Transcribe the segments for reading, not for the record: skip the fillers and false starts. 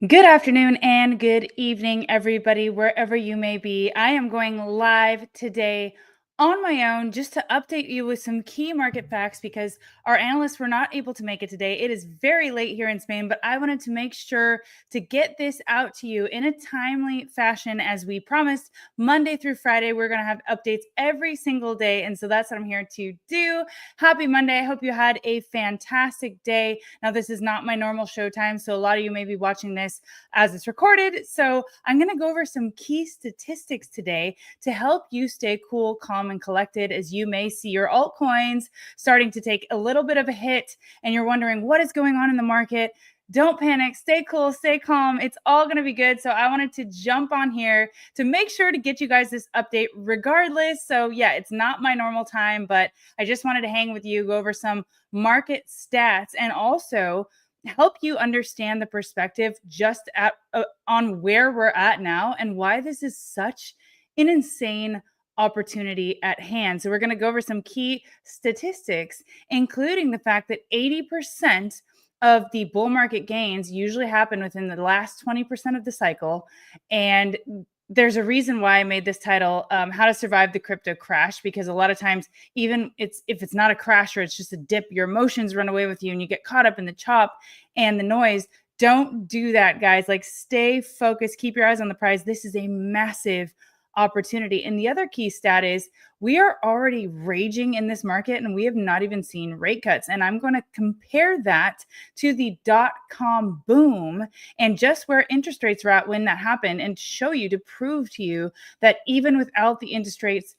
Good afternoon and good evening, everybody, wherever you may be. I am going live today on my own just to update you with some key market facts because our analysts were not able to make it today. It is very late here in Spain, but I wanted to make sure to get this out to you in a timely fashion as we promised. Monday through Friday, we're going to have updates every single day. And so that's what I'm here to do. Happy Monday. I hope you had a fantastic day. Now, this is not my normal show time, so a lot of you may be watching this as it's recorded. So I'm going to go over some key statistics today to help you stay cool, calm, and collected as you may see your altcoins starting to take a little bit of a hit and you're wondering what is going on in the market. Don't panic, stay cool, stay calm. It's all going to be good. So I wanted to jump on here to make sure to get you guys this update regardless. So yeah, it's not my normal time, but I just wanted to hang with you, go over some market stats and also help you understand the perspective just on where we're at now and why this is such an insane opportunity at hand. So we're going to go over some key statistics, including the fact that 80% of the bull market gains usually happen within the last 20% of the cycle. And there's a reason why I made this title, How to Survive the Crypto Crash, because a lot of times, even if it's not a crash or it's just a dip, your emotions run away with you and you get caught up in the chop and the noise. Don't do that, guys. Like, stay focused, keep your eyes on the prize. This is a massive opportunity. And the other key stat is we are already raging in this market and we have not even seen rate cuts. And I'm going to compare that to the dot-com boom and just where interest rates were at when that happened and show you, to prove to you that even without the interest rates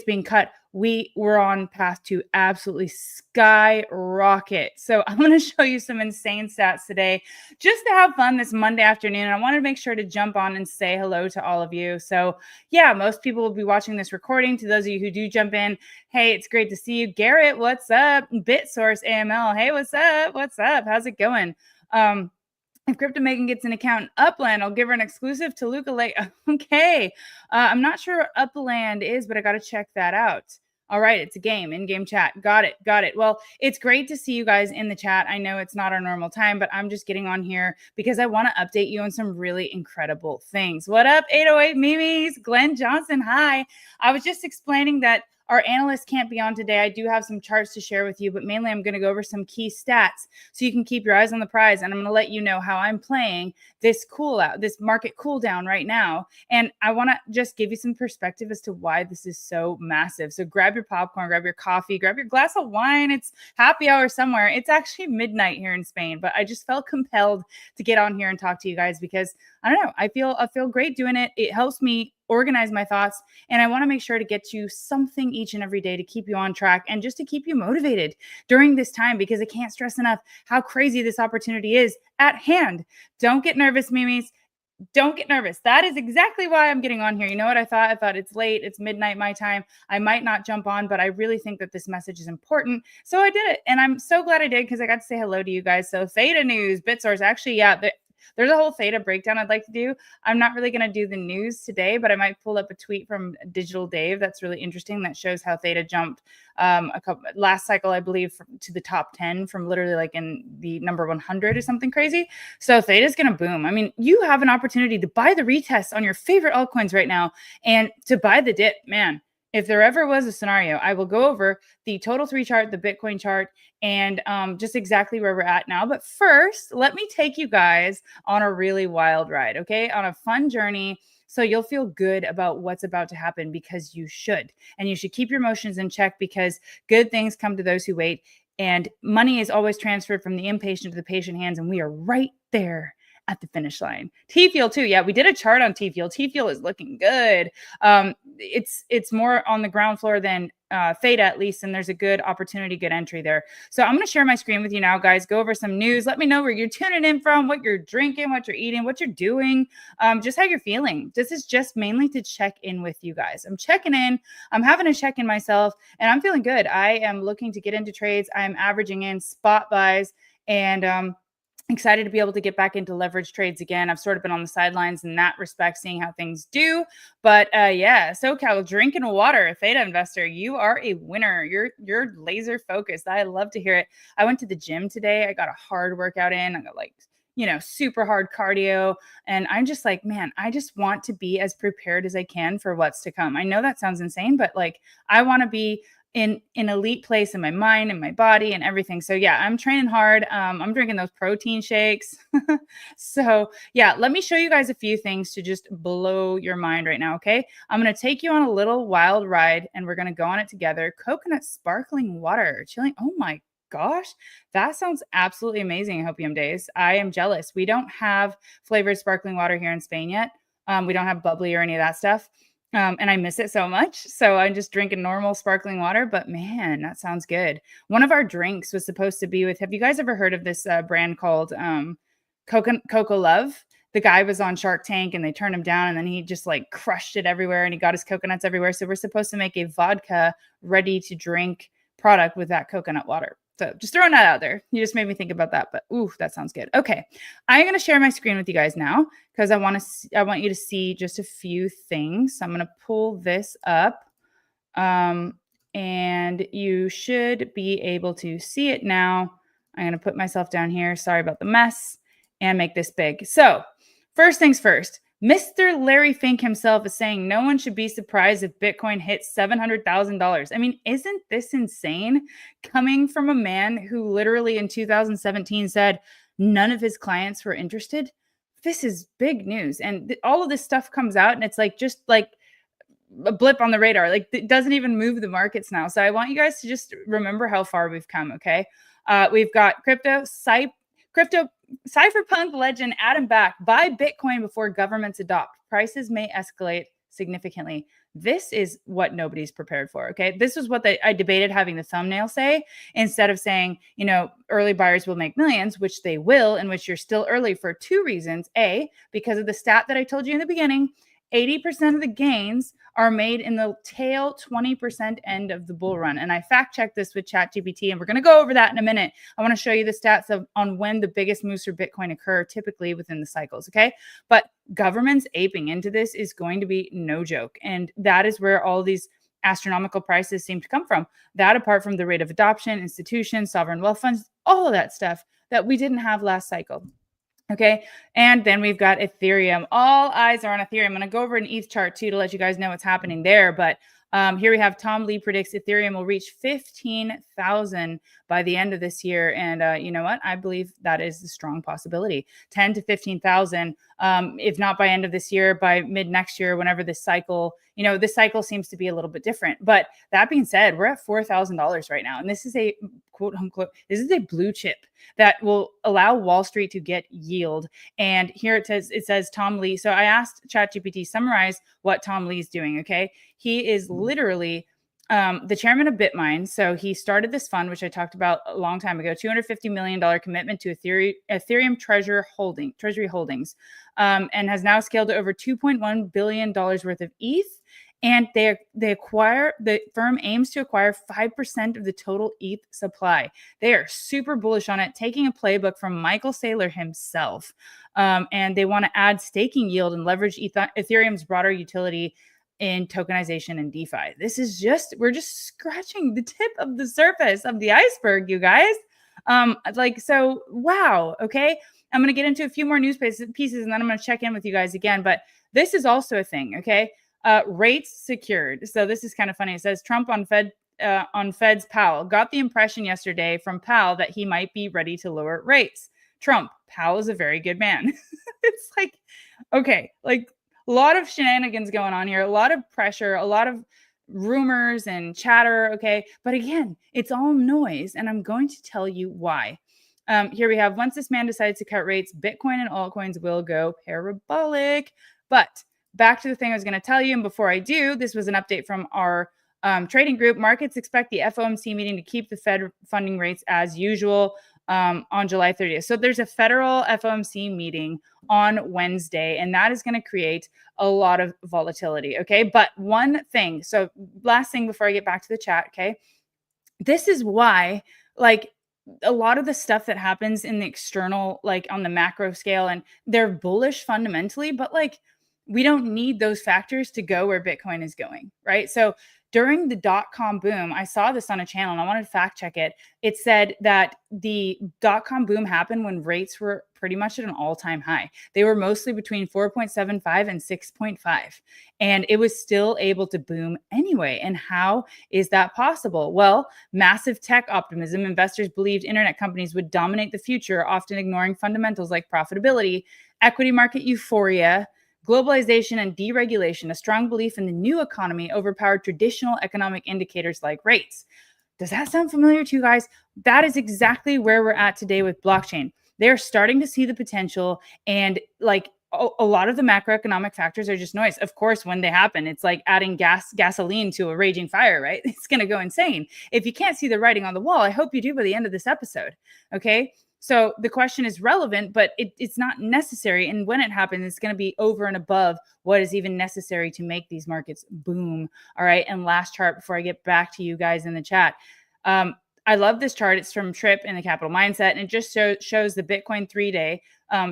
being cut, we were on path to absolutely skyrocket. So I'm going to show you some insane stats today just to have fun this Monday afternoon. And I wanted to make sure to jump on and say hello to all of you. So yeah, most people will be watching this recording. To those of you who do jump in, hey, it's great to see you. Garrett, what's up? BitSource AML, hey, what's up? What's up? How's it going? If Crypto Megan gets an account in Upland, I'll give her an exclusive to Luca Lake. Okay. I'm not sure what Upland is, but I got to check that out. All right. It's a game, in-game chat. Got it. Got it. Well, it's great to see you guys in the chat. I know it's not our normal time, but I'm just getting on here because I want to update you on some really incredible things. What up, 808 Mimis? Glenn Johnson, hi. I was just explaining that our analysts can't be on today. I do have some charts to share with you, but mainly I'm going to go over some key stats so you can keep your eyes on the prize. And I'm going to let you know how I'm playing this market cool down right now. And I want to just give you some perspective as to why this is so massive. So grab your popcorn, grab your coffee, grab your glass of wine. It's happy hour somewhere. It's actually midnight here in Spain, but I just felt compelled to get on here and talk to you guys because I don't know, I feel great doing it. It helps me organize my thoughts, and I want to make sure to get you something each and every day to keep you on track and just to keep you motivated during this time, because I can't stress enough how crazy this opportunity is at hand. Don't get nervous, Mimis. Don't get nervous. That is exactly why I'm getting on here. You know what I thought? I thought it's late. It's midnight my time. I might not jump on, but I really think that this message is important. So I did it. And I'm so glad I did because I got to say hello to you guys. So Theta News, BitSource. Actually, yeah, there's a whole Theta breakdown I'd like to do. I'm not really going to do the news today, but I might pull up a tweet from Digital Dave that's really interesting that shows how Theta jumped last cycle, I believe, to the top 10 from literally like in the number 100 or something crazy. So Theta's going to boom. I mean, you have an opportunity to buy the retest on your favorite altcoins right now and to buy the dip, man. If there ever was a scenario, I will go over the total 3 chart, the Bitcoin chart, and just exactly where we're at now. But first, let me take you guys on a really wild ride, okay? On a fun journey, so you'll feel good about what's about to happen, because you should. And you should keep your emotions in check, because good things come to those who wait. And money is always transferred from the impatient to the patient hands, and we are right there at the finish line. T-Fuel too. Yeah, we did a chart on T-Fuel. T-Fuel is looking good. It's more on the ground floor than Theta, at least, and there's a good opportunity, good entry there. So I'm going to share my screen with you now, guys. Go over some news. Let me know where you're tuning in from, what you're drinking, what you're eating, what you're doing, just how you're feeling. This is just mainly to check in with you guys. I'm checking in. I'm having a check in myself, and I'm feeling good. I am looking to get into trades. I'm averaging in spot buys, and excited to be able to get back into leverage trades again. I've sort of been on the sidelines in that respect, seeing how things do. But yeah, SoCal, drinking water, Theta investor, you are a winner. You're laser focused. I love to hear it. I went to the gym today. I got a hard workout in. I got like super hard cardio. And I'm just like, man, I just want to be as prepared as I can for what's to come. I know that sounds insane, but like I want to be in an elite place in my mind and my body and everything. So yeah, I'm training hard. I'm drinking those protein shakes. So yeah, let me show you guys a few things to just blow your mind right now. Okay. I'm going to take you on a little wild ride and we're going to go on it together. Coconut sparkling water, chilling. Oh my gosh, that sounds absolutely amazing. Hopium days. I am jealous. We don't have flavored sparkling water here in Spain yet. We don't have bubbly or any of that stuff. And I miss it so much. So I'm just drinking normal sparkling water, but man, that sounds good. One of our drinks was supposed to be with, have you guys ever heard of this brand called Coco Love? The guy was on Shark Tank and they turned him down and then he just like crushed it everywhere and he got his coconuts everywhere. So we're supposed to make a vodka ready to drink product with that coconut water. So just throwing that out there. You just made me think about that, but ooh, that sounds good. Okay. I'm going to share my screen with you guys now because I want you to see just a few things. So I'm going to pull this up. And you should be able to see it now. I'm going to put myself down here. Sorry about the mess and make this big. So first things first, Mr. Larry Fink himself is saying no one should be surprised if Bitcoin hits $700,000. I mean, isn't this insane? Coming from a man who literally in 2017 said none of his clients were interested. This is big news. And all of this stuff comes out and it's like, just like a blip on the radar. Like it doesn't even move the markets now. So I want you guys to just remember how far we've come. Okay. We've got crypto cypherpunk legend Adam Back, buy Bitcoin before governments adopt. Prices may escalate significantly. This is what nobody's prepared for. Okay. This is what I debated having the thumbnail say instead of saying, early buyers will make millions, which they will, in which you're still early for two reasons. A, because of the stat that I told you in the beginning, 80% of the gains are made in the tail 20% end of the bull run. And I fact checked this with ChatGPT, and we're going to go over that in a minute. I want to show you the stats on when the biggest moves for Bitcoin occur, typically within the cycles. Okay. But governments aping into this is going to be no joke. And that is where all these astronomical prices seem to come from. That apart from the rate of adoption, institutions, sovereign wealth funds, all of that stuff that we didn't have last cycle. Okay. And then we've got Ethereum. All eyes are on Ethereum. I'm going to go over an ETH chart too to let you guys know what's happening there. But here we have Tom Lee predicts Ethereum will reach 15,000 by the end of this year. And you know what? I believe that is a strong possibility. 10 to 15,000, if not by end of this year, by mid next year, whenever this cycle, this cycle seems to be a little bit different. But that being said, we're at $4,000 right now. And this is a quote unquote, this is a blue chip that will allow Wall Street to get yield. And here it says Tom Lee. So I asked ChatGPT summarize what Tom Lee's doing. Okay. He is literally the chairman of Bitmine. So he started this fund, which I talked about a long time ago, $250 million commitment to Ethereum treasury holdings, and has now scaled to over $2.1 billion worth of ETH. And the firm aims to acquire 5% of the total ETH supply. They are super bullish on it, taking a playbook from Michael Saylor himself. And they want to add staking yield and leverage Ethereum's broader utility in tokenization and DeFi. We're just scratching the tip of the surface of the iceberg, you guys. So wow. Okay. I'm going to get into a few more news pieces and then I'm going to check in with you guys again. But this is also a thing. Okay. Rates secured. So this is kind of funny. It says Trump on Fed's Powell got the impression yesterday from Powell that he might be ready to lower rates. Trump, Powell is a very good man. It's like, okay, like a lot of shenanigans going on here, a lot of pressure, a lot of rumors and chatter. Okay. But again, it's all noise. And I'm going to tell you why. Here we have, once this man decides to cut rates, Bitcoin and altcoins will go parabolic. But back to the thing I was going to tell you. And before I do, this was an update from our trading group. Markets expect the FOMC meeting to keep the Fed funding rates as usual on July 30th. So there's a federal FOMC meeting on Wednesday, and that is going to create a lot of volatility. Okay. But one thing, so last thing before I get back to the chat. Okay. This is why, like, a lot of the stuff that happens in the external, like on the macro scale, and they're bullish fundamentally, but like, we don't need those factors to go where Bitcoin is going, right? So during the dot-com boom, I saw this on a channel and I wanted to fact check it. It said that the dot-com boom happened when rates were pretty much at an all-time high. They were mostly between 4.75 and 6.5, and it was still able to boom anyway. And how is that possible? Well, massive tech optimism. Investors believed internet companies would dominate the future, often ignoring fundamentals like profitability, equity market euphoria, globalization, and deregulation. A strong belief in the new economy overpowered traditional economic indicators like rates. Does that sound familiar to you guys? That is exactly where we're at today with blockchain. They're starting to see the potential, and like a lot of the macroeconomic factors are just noise. Of course, when they happen, it's like adding gasoline to a raging fire, right? It's going to go insane. If you can't see the writing on the wall, I hope you do by the end of this episode. Okay. So the question is relevant, but it's not necessary. And when it happens, it's going to be over and above what is even necessary to make these markets boom. All right. And last chart before I get back to you guys in the chat. I love this chart. It's from Tripp in the Capital Mindset, and it just shows the Bitcoin 3-day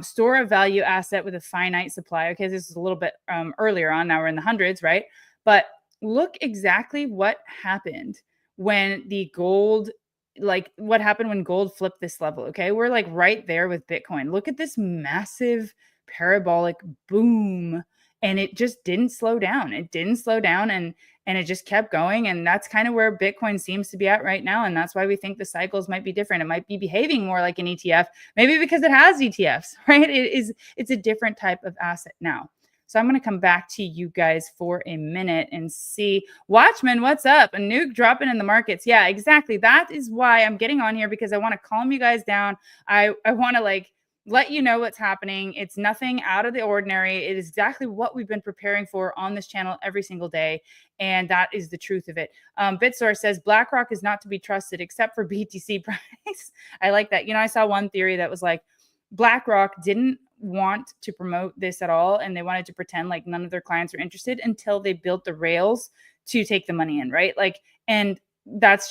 store of value asset with a finite supply. Okay, this is a little bit earlier on. Now we're in the hundreds, right? But look exactly what happened when the gold, like what happened when gold flipped this level. Okay, we're like right there with Bitcoin. Look at this massive parabolic boom, and it just didn't slow down. It didn't slow down, and it just kept going. And that's kind of where Bitcoin seems to be at right now. And that's why we think the cycles might be different. It might be behaving more like an ETF, maybe because it has ETFs, right? It's a different type of asset now. So I'm going to come back to you guys for a minute and see. Watchman, what's up? A nuke dropping in the markets. Yeah, exactly. That is why I'm getting on here, because I want to calm you guys down. I want to like let you know what's happening. It's nothing out of the ordinary. It is exactly what we've been preparing for on this channel every single day. And that is the truth of it. BitSource says BlackRock is not to be trusted except for BTC price. I like that. You know, I saw one theory that was like BlackRock didn't want to promote this at all, and they wanted to pretend like none of their clients were interested until they built the rails to take the money in, right? Like, and that's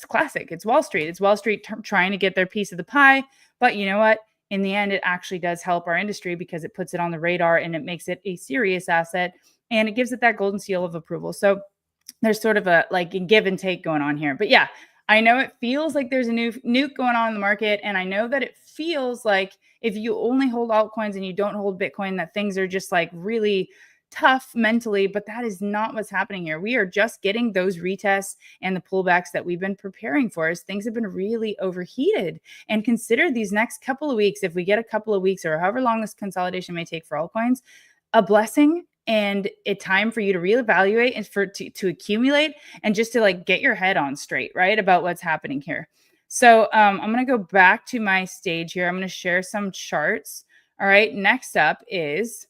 classic. It's Wall Street. It's Wall Street trying to get their piece of the pie. But you know what? In the end, it actually does help our industry because it puts it on the radar and it makes it a serious asset, and it gives it that golden seal of approval. So there's sort of a give and take going on here. But yeah, I know it feels like there's a new nuke going on in the market. And I know that it feels like if you only hold altcoins and you don't hold Bitcoin, that things are just like really tough mentally, but that is not what's happening here. We are just getting those retests and the pullbacks that we've been preparing for, as things have been really overheated. And consider these next couple of weeks, if we get a couple of weeks or however long this consolidation may take for altcoins, a blessing and a time for you to reevaluate and to accumulate and just to like get your head on straight, right, about what's happening here. So I'm going to go back to my stage here. I'm going to share some charts. All right. Next up is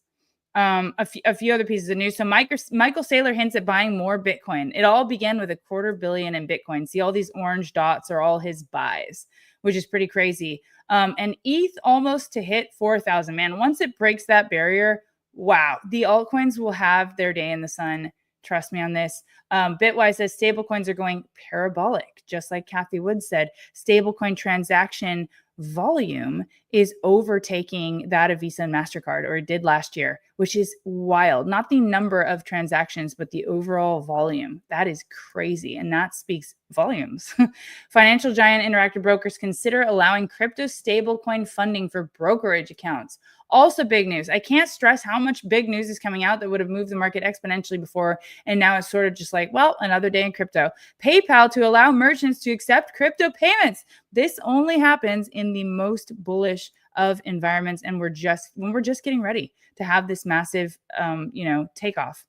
a few other pieces of news. So Michael Saylor hints at buying more Bitcoin. It all began with $250 million in Bitcoin. See, all these orange dots are all his buys, which is pretty crazy. And ETH almost to hit 4,000. Man, once it breaks that barrier, wow, the altcoins will have their day in the sun. Trust me on this. Bitwise says stablecoins are going parabolic, just like Kathy Wood said. Stablecoin transaction volume is overtaking that of Visa and MasterCard, or it did last year, which is wild. Not the number of transactions, but the overall volume. That is crazy. And that speaks volumes. Financial giant Interactive Brokers consider allowing crypto stablecoin funding for brokerage accounts. Also big news. I can't stress how much big news is coming out that would have moved the market exponentially before. And now it's sort of just like, well, another day in crypto. PayPal to allow merchants to accept crypto payments. This only happens in the most bullish of environments. And we're just getting ready to have this massive, takeoff.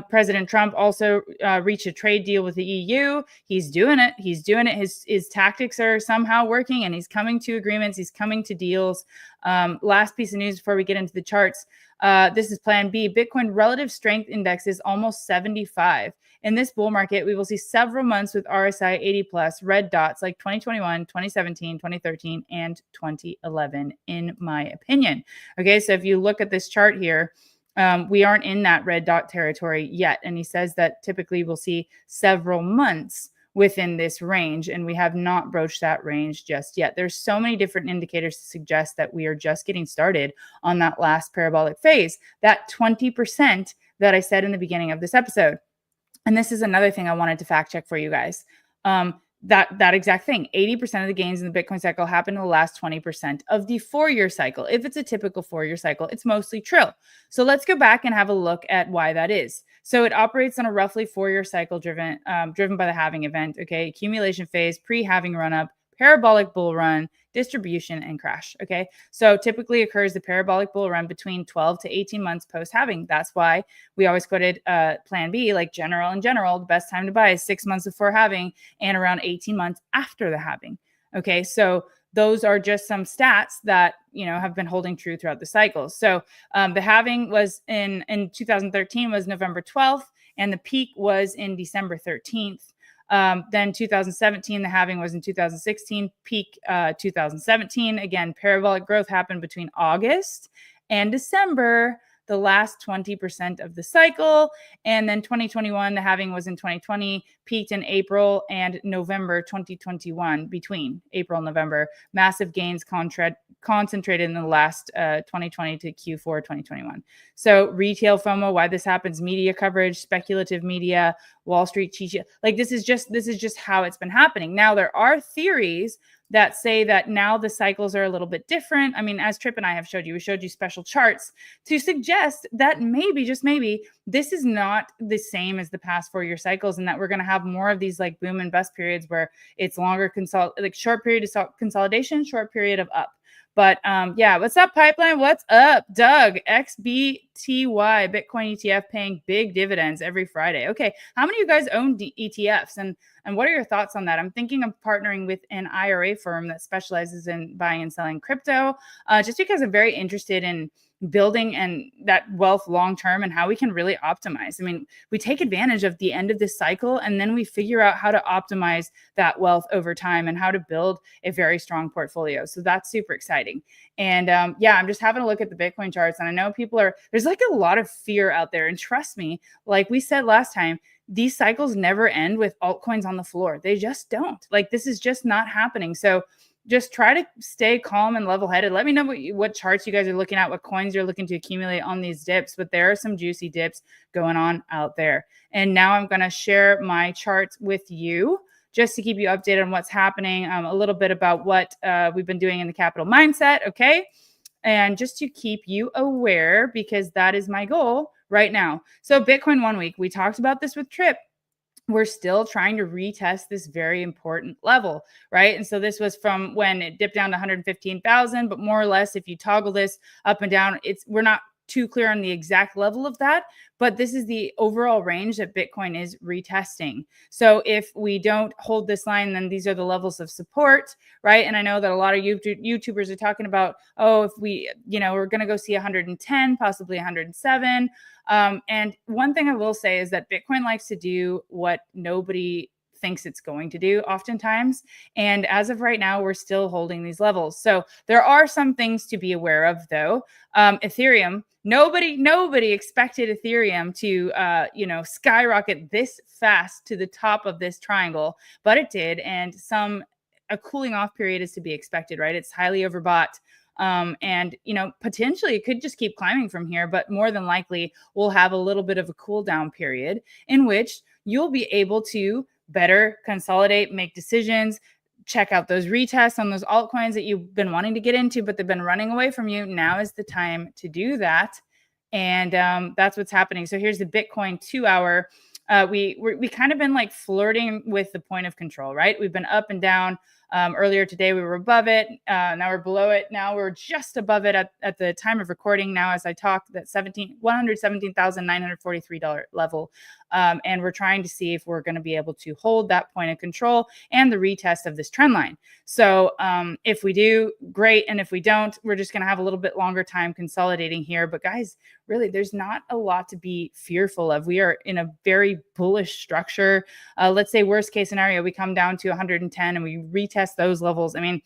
President Trump also reached a trade deal with the EU. He's doing it. His tactics are somehow working, and he's coming to agreements. He's coming to deals. Last piece of news before we get into the charts. This is Plan B. Bitcoin relative strength index is almost 75. In this bull market, we will see several months with RSI 80 plus red dots like 2021, 2017, 2013, and 2011, in my opinion. Okay, so if you look at this chart here, we aren't in that red dot territory yet. And he says that typically we'll see several months within this range, and we have not broached that range just yet. There's so many different indicators to suggest that we are just getting started on that last parabolic phase, that 20% that I said in the beginning of this episode. And this is another thing I wanted to fact check for you guys. That exact thing. 80% of the gains in the Bitcoin cycle happen in the last 20% of the 4-year cycle. If it's a typical 4-year cycle, it's mostly trill. So let's go back and have a look at why that is. So it operates on a roughly 4-year cycle driven by the halving event. Okay, accumulation phase, pre-halving run up, parabolic bull run, distribution, and crash. Okay, so typically occurs the parabolic bull run between 12 to 18 months post halving. That's why we always quoted plan B, like in general, the best time to buy is 6 months before halving and around 18 months after the halving. Okay, so those are just some stats that have been holding true throughout the cycle. So the halving was in 2013 was November 12th, and the peak was in December 13th. Then 2017, the halving was in 2016, peak 2017. Again, parabolic growth happened between August and December, the last 20% of the cycle. And then 2021, the halving was in 2020, peaked in April and November 2021, between April and November. Massive gains concentrated in the last 2020 to Q4 2021. So retail FOMO, why this happens, media coverage, speculative media, Wall Street cheat sheet. Like this is just how it's been happening. Now there are theories that say that now the cycles are a little bit different. I mean, as Trip and I have showed you, we showed you special charts to suggest that maybe, just maybe, this is not the same as the past 4-year cycles, and that we're going to have more of these like boom and bust periods where it's longer short period of consolidation, short period of up. But yeah, what's up, Pipeline? What's up, Doug? XBTY, Bitcoin ETF paying big dividends every Friday. Okay, how many of you guys own ETFs? And what are your thoughts on that? I'm thinking of partnering with an IRA firm that specializes in buying and selling crypto, just because I'm very interested in building and that wealth long term and how we can really optimize. I mean, we take advantage of the end of this cycle and then we figure out how to optimize that wealth over time and how to build a very strong portfolio. So that's super exciting. And yeah, I'm just having a look at the Bitcoin charts, and I know there's like a lot of fear out there. And trust me, like we said last time, these cycles never end with altcoins on the floor. They just don't. Like this is just not happening. So just try to stay calm and level-headed. Let me know what charts you guys are looking at, what coins you're looking to accumulate on these dips. But there are some juicy dips going on out there. And now I'm going to share my charts with you just to keep you updated on what's happening, a little bit about what we've been doing in the capital mindset, okay? And just to keep you aware, because that is my goal right now. So Bitcoin 1 week, we talked about this with Trip. We're still trying to retest this very important level, right? And so this was from when it dipped down to 115,000, but more or less, if you toggle this up and down, we're not too clear on the exact level of that, but this is the overall range that Bitcoin is retesting. So if we don't hold this line, then these are the levels of support, right? And I know that a lot of YouTubers are talking about, oh, if we're going to go see 110, possibly 107. And one thing I will say is that Bitcoin likes to do what nobody thinks it's going to do oftentimes. And as of right now, we're still holding these levels. So there are some things to be aware of, though. Ethereum, nobody expected Ethereum to, skyrocket this fast to the top of this triangle, but it did. And a cooling off period is to be expected, right? It's highly overbought. And potentially it could just keep climbing from here, but more than likely we'll have a little bit of a cool down period in which you'll be able to better consolidate, make decisions, check out those retests on those altcoins that you've been wanting to get into, but they've been running away from you. Now is the time to do that. And that's what's happening. So here's the Bitcoin 2-hour. We kind of been like flirting with the point of control, right? We've been up and down. Earlier today, we were above it. Now we're below it. Now we're just above it at the time of recording. Now, as I talk, that $117,943 level. And we're trying to see if we're going to be able to hold that point of control and the retest of this trend line. So if we do, great. And if we don't, we're just going to have a little bit longer time consolidating here. But guys, really, there's not a lot to be fearful of. We are in a very bullish structure. Let's say worst case scenario, we come down to 110 and we retest those levels. I mean,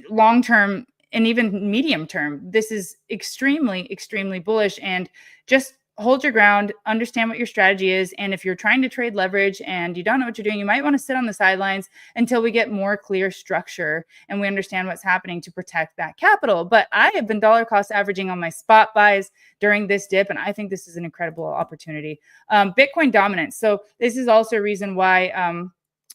long term and even medium term, this is extremely, extremely bullish. And just hold your ground, understand what your strategy is. And if you're trying to trade leverage and you don't know what you're doing, you might want to sit on the sidelines until we get more clear structure and we understand what's happening to protect that capital. But I have been dollar cost averaging on my spot buys during this dip, and I think this is an incredible opportunity. Bitcoin dominance. So this is also a reason why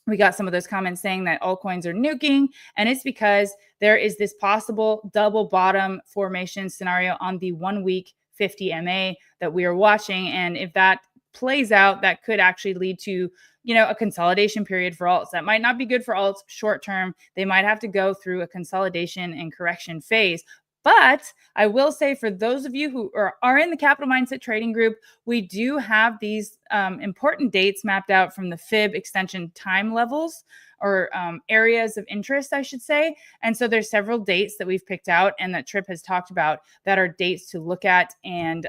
we got some of those comments saying that altcoins are nuking, and it's because there is this possible double bottom formation scenario on the 1 week 50 MA that we are watching. And if that plays out, that could actually lead to, a consolidation period for alts. That might not be good for alts short term. They might have to go through a consolidation and correction phase. But I will say, for those of you who are in the Capital Mindset Trading Group, we do have these important dates mapped out from the FIB extension time levels, or areas of interest, I should say. And so there's several dates that we've picked out and that Trip has talked about that are dates to look at. And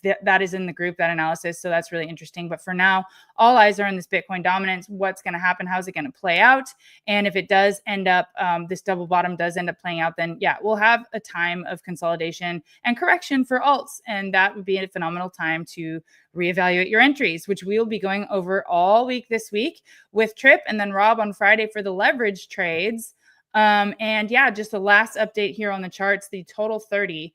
that is in the group, that analysis. So that's really interesting. But for now, all eyes are on this Bitcoin dominance. What's going to happen? How's it going to play out? And if it does end up, this double bottom does end up playing out, then yeah, we'll have a time of consolidation and correction for alts. And that would be a phenomenal time to reevaluate your entries, which we will be going over all week this week with Trip and then Rob on Friday for the leverage trades. And yeah, just the last update here on the charts, the total 30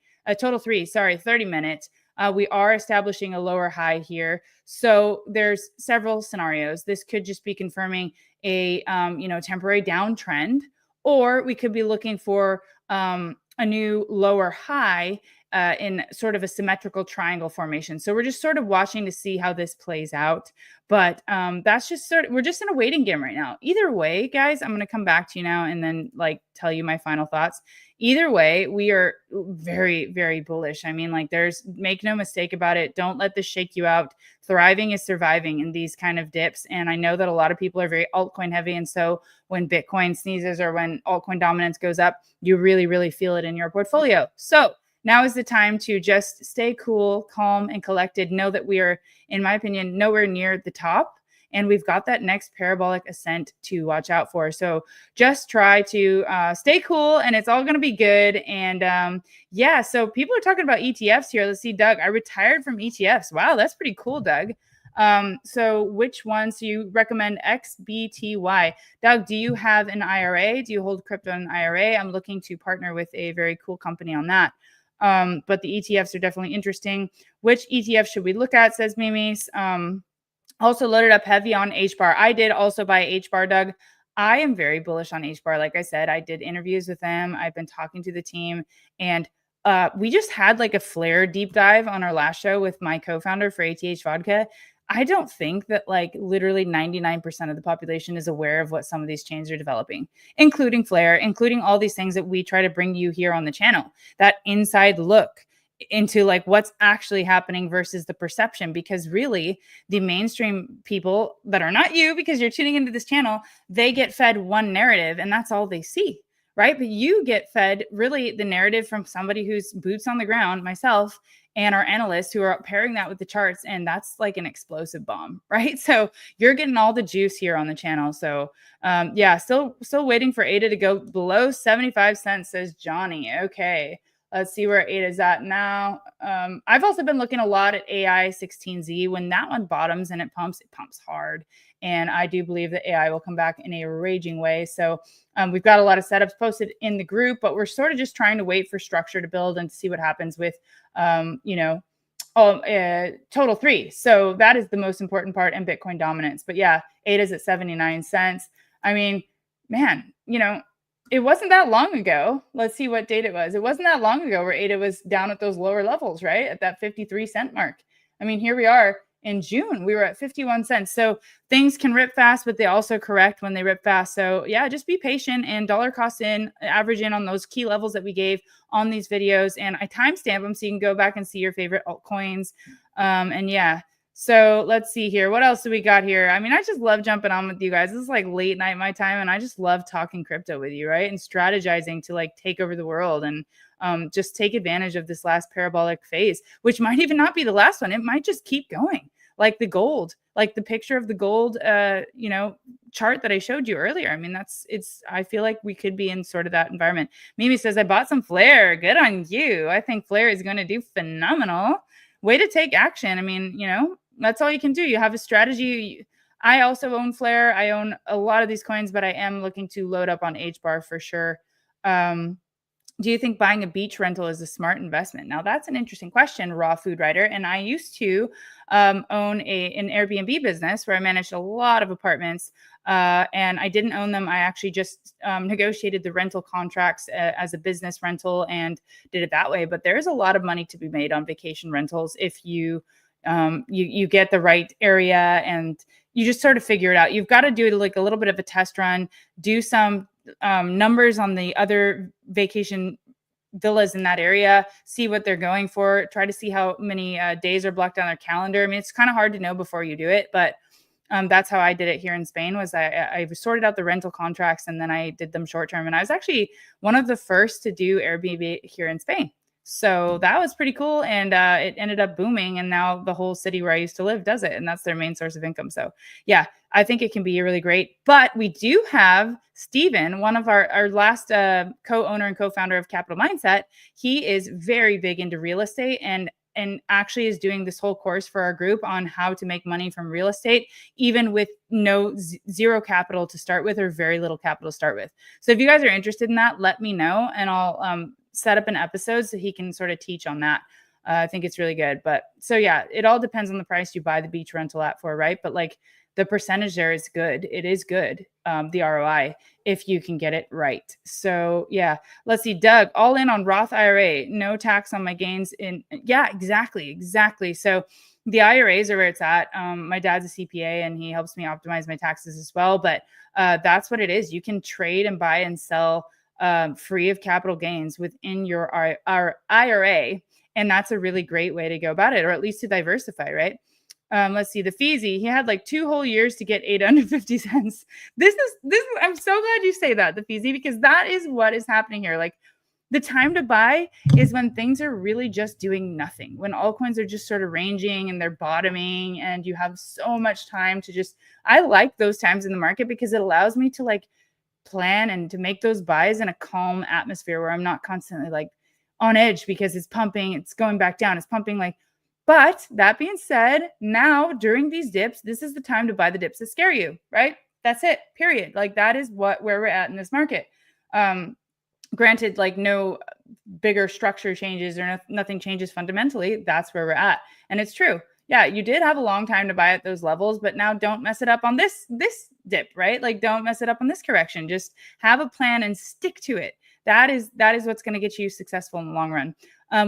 minute. We are establishing a lower high here. So there's several scenarios. This could just be confirming a temporary downtrend, or we could be looking for a new lower high in sort of a symmetrical triangle formation. So we're just sort of watching to see how this plays out. But that's just we're just in a waiting game right now. Either way, guys, I'm going to come back to you now and then tell you my final thoughts. Either way, we are very, very bullish. I mean, make no mistake about it. Don't let this shake you out. Thriving is surviving in these kind of dips. And I know that a lot of people are very altcoin heavy. And so when Bitcoin sneezes or when altcoin dominance goes up, you really, really feel it in your portfolio. So now is the time to just stay cool, calm, and collected. Know that we are, in my opinion, nowhere near the top. And we've got that next parabolic ascent to watch out for. So just try to stay cool, and it's all going to be good. And yeah, so people are talking about ETFs here. Let's see, Doug. I retired from ETFs. Wow, that's pretty cool, Doug. So which ones do you recommend? XBTY. Doug, do you have an IRA? Do you hold crypto in an IRA? I'm looking to partner with a very cool company on that. But the ETFs are definitely interesting. Which ETF should we look at, says Mimi's. Also loaded up heavy on HBAR. I did also buy HBAR, Doug. I am very bullish on HBAR. Like I said, I did interviews with them. I've been talking to the team, and we just had a flare deep dive on our last show with my co-founder for ATH Vodka. I don't think that literally 99% of the population is aware of what some of these chains are developing, including Flare, including all these things that we try to bring you here on the channel, that inside look into what's actually happening versus the perception. Because really the mainstream people that are not you, because you're tuning into this channel, they get fed one narrative and that's all they see, right? But you get fed really the narrative from somebody who's boots on the ground, myself, and our analysts who are pairing that with the charts. And that's like an explosive bomb, right? So you're getting all the juice here on the channel. So yeah, still waiting for ADA to go below 75 cents, says Johnny. Okay. Let's see where ADA is at now. I've also been looking a lot at AI 16Z. When that one bottoms and it pumps hard. And I do believe that AI will come back in a raging way. So we've got a lot of setups posted in the group, but we're sort of just trying to wait for structure to build and to see what happens with, total 3. So that is the most important part, and Bitcoin dominance. But yeah, ADA is at 79 cents. I mean, man, it wasn't that long ago. Let's see what date it was. It wasn't that long ago where ADA was down at those lower levels, right? At that 53 cent mark. I mean, here we are in June, we were at 51 cents. So things can rip fast, but they also correct when they rip fast. So yeah, just be patient and dollar cost in, average in on those key levels that we gave on these videos. And I timestamp them so you can go back and see your favorite altcoins. And yeah. So let's see here. What else do we got here? I mean, I just love jumping on with you guys. This is like late night my time, and I just love talking crypto with you, right? And strategizing to take over the world and just take advantage of this last parabolic phase, which might even not be the last one. It might just keep going, like the gold, like the picture of the gold, chart that I showed you earlier. I mean, I feel like we could be in sort of that environment. Mimi says, I bought some Flare. Good on you. I think Flare is going to do phenomenal. way to take action. I mean, that's all you can do. You have a strategy. I also own Flare. I own a lot of these coins, but I am looking to load up on HBAR for sure. Do you think buying a beach rental is a smart investment? Now, that's an interesting question, Raw Food Writer. And I used to own an Airbnb business where I managed a lot of apartments, and I didn't own them. I actually just negotiated the rental contracts as a business rental and did it that way. But there's a lot of money to be made on vacation rentals if you get the right area and you just sort of figure it out. You've got to do like a little bit of a test run, do some numbers on the other vacation villas in that area, see what they're going for, try to see how many days are blocked on their calendar. I mean, it's kind of hard to know before you do it, but that's how I did it here in Spain. Was I sorted out the rental contracts and then I did them short term. And I was actually one of the first to do Airbnb here in Spain. So that was pretty cool. And it ended up booming. And now the whole city where I used to live does it. And that's their main source of income. So yeah, I think it can be really great. But we do have Steven, one of our last co-owner and co-founder of Capital Mindset. He is very big into real estate and actually is doing this whole course for our group on how to make money from real estate, even with zero capital to start with or very little capital to start with. So if you guys are interested in that, let me know and I'll set up an episode so he can sort of teach on that. I think it's really good. But so yeah, it all depends on the price you buy the beach rental at for, right? But like the percentage there is good. It is good. The ROI, if you can get it right. So yeah, let's see. Doug, all in on Roth IRA, no tax on my gains yeah, exactly. So the IRAs are where it's at. My dad's a CPA and he helps me optimize my taxes as well. But that's what it is. You can trade and buy and sell free of capital gains within your IRA. And that's a really great way to go about it, or at least to diversify, right? Let's see, the Feezy, he had like 2 whole years to get 850 cents. This is, I'm so glad you say that, the Feezy, because that is what is happening here. Like the time to buy is when things are really just doing nothing, when altcoins are just sort of ranging and they're bottoming and you have so much time to just, I like those times in the market because it allows me to like plan and to make those buys in a calm atmosphere where I'm not constantly like on edge because it's pumping, it's going back down, it's pumping like. But that being said, now during these dips, this is the time to buy the dips that scare you, right? That's it, period. Like that is where we're at in this market. Granted, like no bigger structure changes or nothing changes fundamentally. That's where we're at. And it's true. Yeah, you did have a long time to buy at those levels, but now don't mess it up on this dip, right? Like don't mess it up on this correction. Just have a plan and stick to it. That is what's going to get you successful in the long run.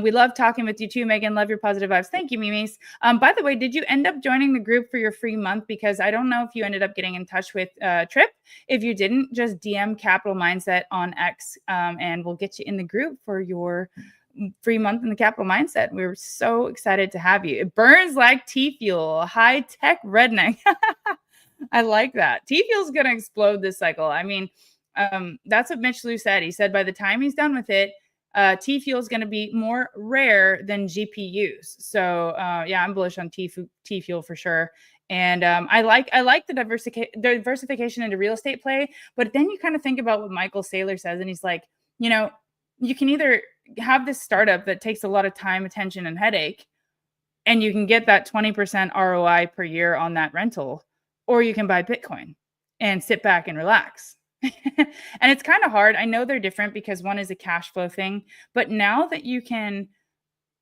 We love talking with you too, Megan. Love your positive vibes. Thank you, Mimis. By the way, did you end up joining the group for your free month? Because I don't know if you ended up getting in touch with Trip. If you didn't, just DM Capital Mindset on X and we'll get you in the group for your free month in the Capital Mindset. We're so excited to have you. It burns like T-Fuel, high-tech redneck. I like that. T-Fuel is going to explode this cycle. I mean, that's what Mitch Liu said. He said by the time he's done with it, T-Fuel is going to be more rare than GPUs. So yeah, I'm bullish on T-Fuel for sure. And I like the diversification into real estate play. But then you kind of think about what Michael Saylor says, and he's like, you can either have this startup that takes a lot of time, attention, and headache, and you can get that 20% ROI per year on that rental, or you can buy Bitcoin and sit back and relax. And it's kind of hard. I know they're different because one is a cash flow thing, but now that you can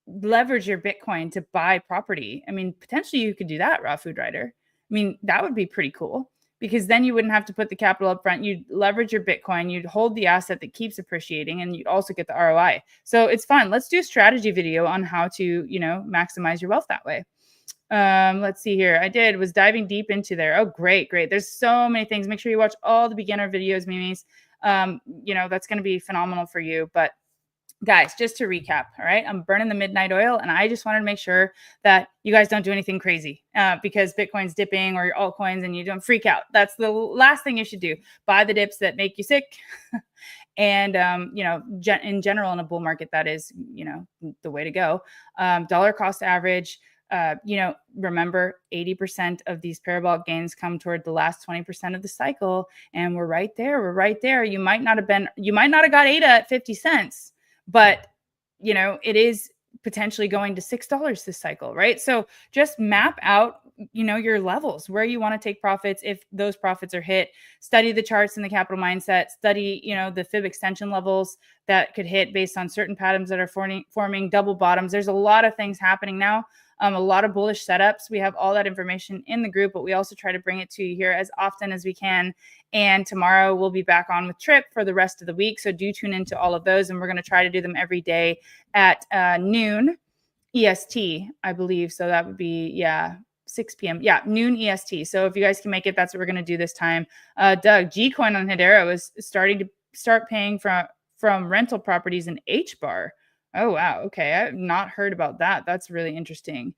leverage your Bitcoin to buy property, I mean, potentially you could do that, Raw Food Writer. I mean, that would be pretty cool because then you wouldn't have to put the capital up front. You'd leverage your Bitcoin, you'd hold the asset that keeps appreciating, and you'd also get the ROI. So it's fun. Let's do a strategy video on how to, maximize your wealth that way. Let's see here. I was diving deep into there. Oh, great. There's so many things. Make sure you watch all the beginner videos, Mimis. That's going to be phenomenal for you. But guys, just to recap, all right, I'm burning the midnight oil and I just wanted to make sure that you guys don't do anything crazy because Bitcoin's dipping or your altcoins and you don't freak out. That's the last thing you should do. Buy the dips that make you sick. And, in general, in a bull market, that is, the way to go. Dollar cost average. Remember 80% of these parabolic gains come toward the last 20% of the cycle. And we're right there. You might not have got ADA at 50 cents, but it is potentially going to $6 this cycle, right? So just map out, your levels where you want to take profits. If those profits are hit, study the charts and the capital mindset, study, the fib extension levels that could hit based on certain patterns that are forming double bottoms. There's a lot of things happening now. A lot of bullish setups. We have all that information in the group, but we also try to bring it to you here as often as we can. And tomorrow we'll be back on with Trip for the rest of the week. So do tune into all of those. And we're going to try to do them every day at noon EST, I believe. So that would be, 6 p.m. Yeah, noon EST. So if you guys can make it, that's what we're going to do this time. Doug, G-Coin on Hedera is starting to start paying from rental properties in H-bar. Oh, wow. Okay. I've not heard about that. That's really interesting.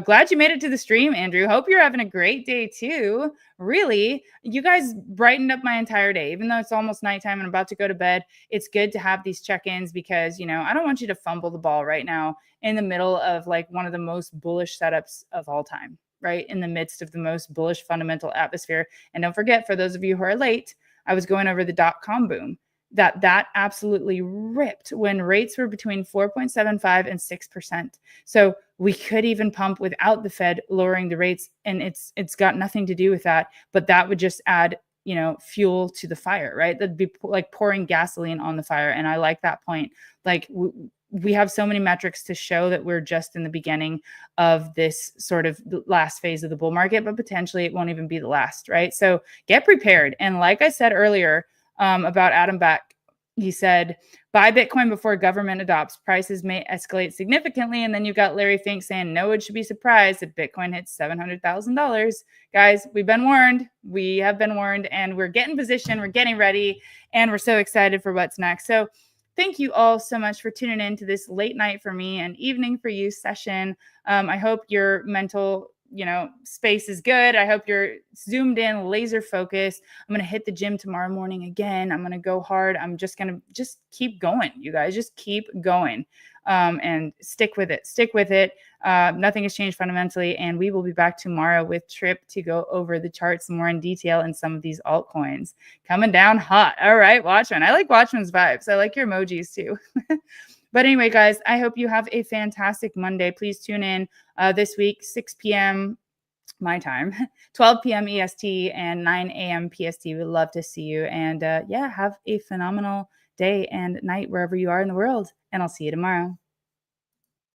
Glad you made it to the stream, Andrew. Hope you're having a great day too. Really, you guys brightened up my entire day, even though it's almost nighttime and I'm about to go to bed. It's good to have these check-ins because, I don't want you to fumble the ball right now in the middle of like one of the most bullish setups of all time, right? In the midst of the most bullish fundamental atmosphere. And don't forget, for those of you who are late, I was going over the dot-com boom. That absolutely ripped when rates were between 4.75 and 6%. So we could even pump without the Fed lowering the rates, and it's got nothing to do with that, but that would just add, fuel to the fire, right? That'd be like pouring gasoline on the fire. And I like that point. Like we have so many metrics to show that we're just in the beginning of this sort of last phase of the bull market, but potentially it won't even be the last, right? So get prepared. And like I said earlier, about Adam Beck, he said, buy Bitcoin before government adopts. Prices may escalate significantly. And then you've got Larry Fink saying, no one should be surprised if Bitcoin hits $700,000. Guys, we've been warned. We have been warned, and we're getting positioned. We're getting ready, and we're so excited for what's next. So thank you all so much for tuning in to this late night for me and evening for you session. I hope your mental space is good. I hope you're zoomed in, laser focused. I'm going to hit the gym tomorrow morning again. I'm going to go hard. I'm just going to keep going. You guys just keep going and stick with it. Stick with it. Nothing has changed fundamentally. And we will be back tomorrow with Trip to go over the charts more in detail and some of these altcoins coming down hot. All right, Watchman. I like Watchman's vibes. I like your emojis too. But anyway, guys, I hope you have a fantastic Monday. Please tune in this week, 6 p.m. my time, 12 p.m. EST, and 9 a.m. PST. We'd love to see you. And have a phenomenal day and night wherever you are in the world. And I'll see you tomorrow.